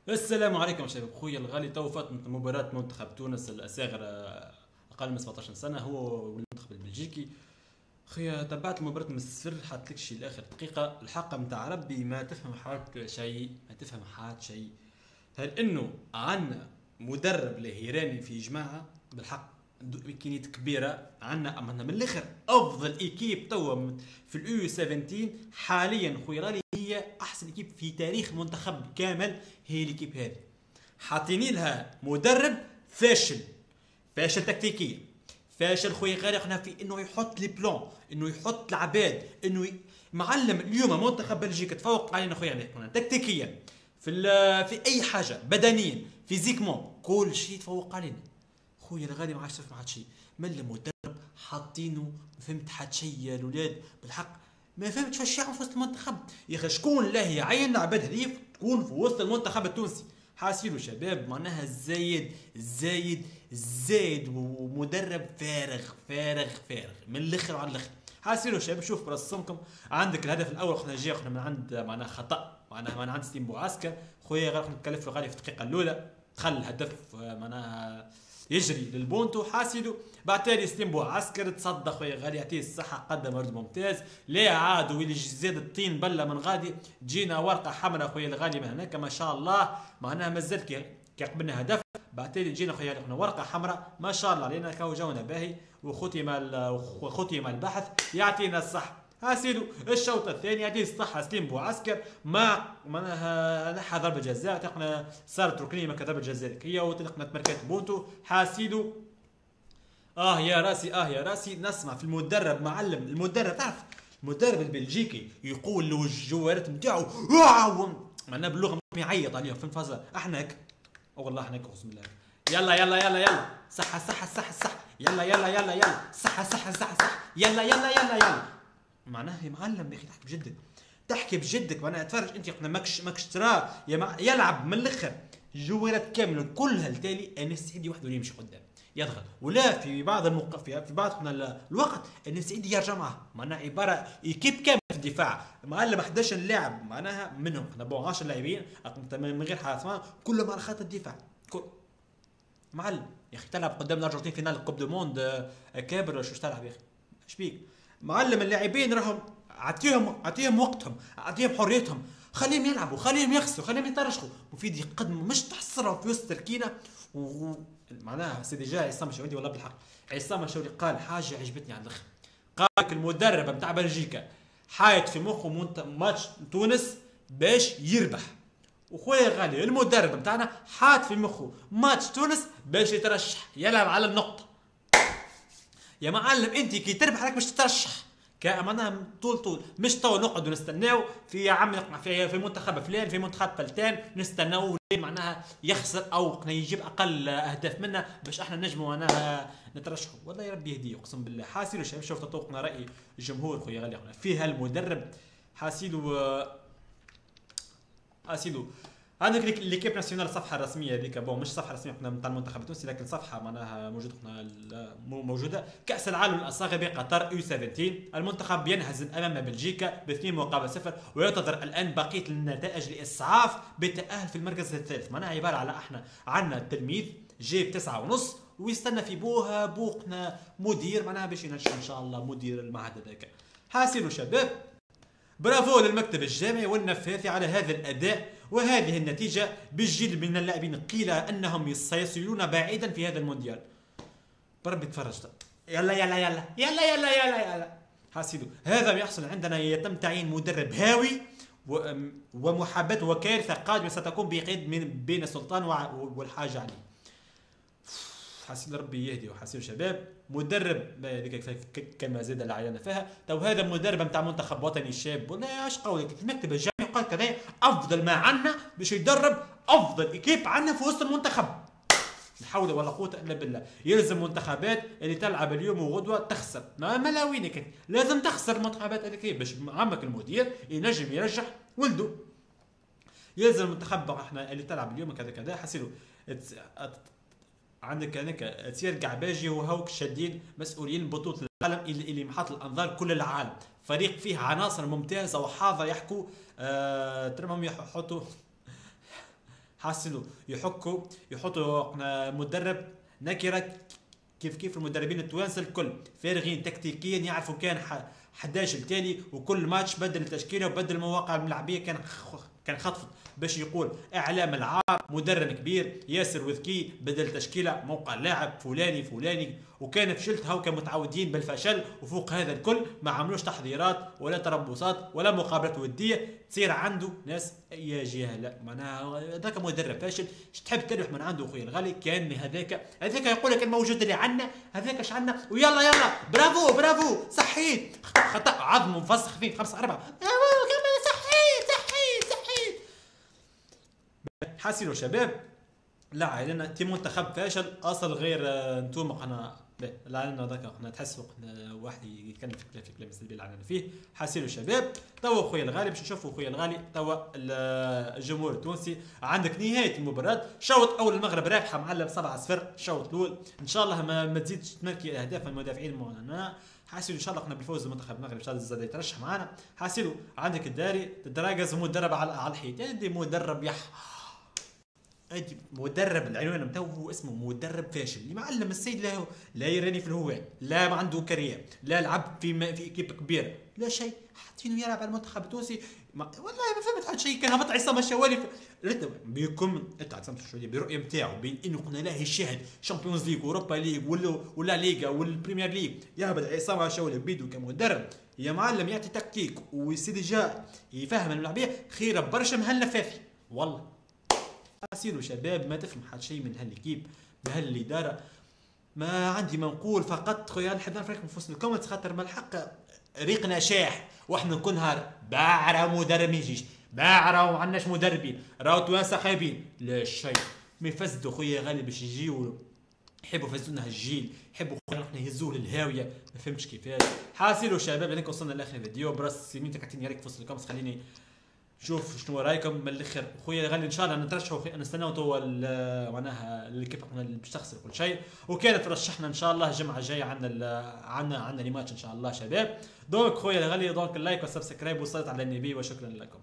السلام عليكم شباب خويا الغالي. تو فات مباراة منتخب تونس الأصاغر أقل من 17 سنة هو والمنتخب البلجيكي. خويا تبعت المباراة من السر حتى شي لآخر دقيقة. الحق متاع ربي ما تفهم حد شيء، ما تفهم حد شيء. هل إنه عنا مدرب لهيراني في جماعة بالحق إمكانيات كبيرة عنا، أما من الآخر أفضل إيكيب توا في اليو 17 حاليا خويا رالي هي أحسن إيكيب في تاريخ المنتخب كامل. هي الإيكيب هذه حاطيني لها مدرب فاشل، فاشل تكتيكيا، فاشل خويا غير احنا في انه يحط لي بلان، انه يحط العباد، معلم اليوم منتخب بلجيكا تفوق علينا خويا علينا تكتيكيا في في اي حاجه، بدنيا فيزيكمون كل شيء تفوق علينا. خويا الغالي ما عادش تفهم حد شيء من المدرب حاطينه. ما فهمت حد شيء يا الاولاد بالحق، ما فهمتش واش يعمل في وسط المنتخب يا اخي. شكون الله يعين العباد هذيك تكون في وسط المنتخب التونسي؟ حاسيلو شباب معناها زايد ومدرب فارغ من الاخر على الاخر. حاسيلو شباب شوف برسمكم عندك الهدف الاول احنا جاي احنا من عند معناها خطا، معناها من عند سليم بوعسكر خويا غير نتكلف غالي في الدقيقه الاولى دخل الهدف معناها يجري للبونتو حاسيلو. بعد تالي سليم بوعسكر تصدى خويا غالي يعطيه الصحه قدم رد ممتاز. لا عاد واللي زاد الطين بله من غادي تجينا ورقه حمراء خويا الغالي من هناك ما شاء الله معناها مازال كي قبلنا هدف. بعد تالي جينا خويا ورقه حمراء ما شاء الله علينا كاو جونا باهي وختم البحث يعطينا الصح. ها سيدو الشوط الثاني يعطيه الصحة سليم بوعسكر ما معناها نحى ضربة جزاء تقنا صارت ركنية ما ضربة جزاء هي وتلقنا تمركات بونتو حاسيدو. يا راسي نسمع في المدرب معلم المدرب تعرف المدرب البلجيكي يقول له الجوارات نتاعو معناها باللغة يعيط عليهم في الفازة احنا هيك والله احنا هيك اقسم بالله. يلا صح يلا صح يلا معناها يا معلم يا اخي تحكي بجدك معناها تفرج انت ماكش تراه يلعب من الاخر جوارات كامله كلها التالي انس سعيدي وحده اللي يمشي قدام يضغط ولا في بعض في بعض الوقت انس سعيدي يرجع معه معناها عباره يكيب كامل في الدفاع معلم 11 لاعب معناها منهم احنا 10 لاعبين من غير حارس كلهم على خط الدفاع معلم يا اخي تلعب قدام الارجنتين فينال الكوب دو موند كابر ولا شو تلعب يا اخي ايش بيك معلم اللاعبين راهم اعطيهم وقتهم اعطيهم حريتهم خليهم يلعبوا خليهم يخسروا خليهم يترشحوا مفيد يقدموا مش تحصرهم في وسط تركينا معناها سيدي جاي عصام الشاوري والله بالحق عصام الشاوري قال حاجه عجبتني على الاخر. قال لك المدرب نتاع بلجيكا حايط في مخه ماتش تونس باش يربح وخويا غالي المدرب نتاعنا حاط في مخه ماتش تونس باش يترشح يلعب على النقطه. يا معلم انت كي تربح راك باش تترشح كأمانة طول مش تو نقعدوا نستناو في عم في منتخب فلان في منتخب فلتان نستناو معناها يخسر او يجيب اقل اهداف منا باش احنا نجموا معناها نترشحوا. والله يا ربي يهديه اقسم بالله. حاسيلو شوف تطوقنا راي الجمهور خويا غالي فيها المدرب حاسيلو عندك ليكيب ناسيونال الصفحه الرسميه هذيك مش صفحه رسميه نتاع المنتخب التونسي لكن صفحه معناها موجوده كاس العالم الاصاغر بقطر يو 17 المنتخب ينهزم امام بلجيكا ب2-0 وينتظر الان بقيه النتائج لاسعاف بالتاهل في المركز الثالث. معناها عباره على احنا عندنا التلميذ جايب 9.5 ويستنى في بوقنا مدير معناها باش ينجح ان شاء الله مدير المعهد هذاك. حاسيلو شباب برافو للمكتب الجامعي والنفاثي على هذا الاداء وهذه النتيجة بالجيل من اللاعبين قيل أنهم سيصلون بعيدا في هذا المونديال. بربي تفرج يلا حاسيدو هذا ما يحصل عندنا يتم تعيين مدرب هاوي ومحاباة وكارثة قادمة ستكون بقيد بين السلطان والحاجة عليه. حاسين ربي يهدي وحاسين شباب مدرب هذيك كلمه زاده اللي عينا فيها. تو هذا مدرب نتاع منتخب وطني شاب ولا ايش قولك في المكتب الجامعي قال كذا افضل ما عندنا باش يدرب افضل ايكيب عندنا في وسط المنتخب. لا حول ولا قوه الا بالله. يلزم منتخبات اللي تلعب اليوم وغدوه تخسر ما وينك لازم تخسر المنتخبات هذيك باش عمك المدير ينجم يرجح ولده. يلزم المنتخب احنا اللي تلعب اليوم كذا حسيلو عندك هناك تير قعباجي وهوك شادين مسؤولين بطولة العالم اللي محط الانظار كل العالم. فريق فيه عناصر ممتازة وحاضر يحكوا ترمهم يحطوا حاسينه يحطوا مدرب نكره، كيف المدربين التوانسه الكل فارغين تكتيكيا، يعرفوا كان 11 التالي، وكل ماتش بدل التشكيله وبدل المواقع الملعبيه، كان خطف باش يقول اعلام العار مدرب كبير ياسر وذكي بدل تشكيله موقع لاعب فلاني، وكان فشلت هاو متعودين بالفشل، وفوق هذا الكل ما عملوش تحضيرات ولا تربصات ولا مقابلات وديه تصير عنده ناس يا جهله. معناها هذاك مدرب فاشل، تحب تربح من عنده اخويا الغالي؟ كان هذاك يقول لك الموجود اللي عندنا هذاك اش عندنا، ويلا برافو صحيت خطا عظم مفسخ فيه 5-4 حاسينوا شباب. لا علينا تي منتخب فاشل اصل غير انتم قنا لا علينا ذاك قنا تحسوا واحد يتكلم في كلام سلبي علينا فيه. حاسينوا شباب توا خويا الغالي باش نشوفوا خويا الغالي توا الجمهور التونسي عندك نهايه المباراه. شوط اول المغرب رابحه معلم 7-0 الشوط الاول، ان شاء الله ما تزيدش تماركي اهداف من المدافعين معنا. حاسين ان شاء الله قنا بالفوز المنتخب المغرب ان شاء الله زاد يترشح معنا. حاسين عندك الداري الدراجز مدرب على الحيط، يعني مدرب ادي مدرب العنوان نتاعو هو اسمه مدرب فاشل اللي معلم السيد لا يراني في الهواء، لا ما عنده كارير، لا لعب في اكيب كبيره، لا شيء، حاطينه يلعب على المنتخب التونسي. والله ما فهمت حتى شيء. كان هبط عصام الشوالي بيكم انت عصام الشوالي بالرؤيه نتاعو بين انه قلنا له يشاهد شامبيونز ليغ واوروبا ليغ ولا ليغا والبريمير ليغ، يهبط عصام الشوالي بيدو كمدرب يا معلم يعطي تكتيك ويصير جاء يفهم الملاعبيه خير برشا من هاللفافي. والله حاسينوا شباب ما تفهم حد شيء من هالكيب من هالاداره. ما عندي ما نقول فقط خويا نحب نعرف رايكم في وسط الكومنتس، خاطر ما الحق ريقنا شاح واحنا نكون نهار باع مدرب ما يجيش، باع ما عندناش مدربين، راهو توانسه خايبين، لا شيء ما يفسدوا خويا غالي باش يجيو يحبوا يفسدونا هالجيل، يحبوا احنا يهزوه للهاويه، ما فهمتش كيفاش. حاسيلوا شباب هذيك وصلنا لاخر الفيديو. براس يمين تكعتيني عليك في وسط الكومنتس، خليني شوف شنو رايكم من الاخر خويا غالي. ان شاء الله نترشحوا نستناو توا معناها الكيب باش تخسر كل شيء، وكانت ترشحنا ان شاء الله الجمعه الجايه عندنا لي ماتش ان شاء الله شباب. دونك خويا غالي دونك اللايك والسبسكرايب والصوت على النبي، وشكرا لكم.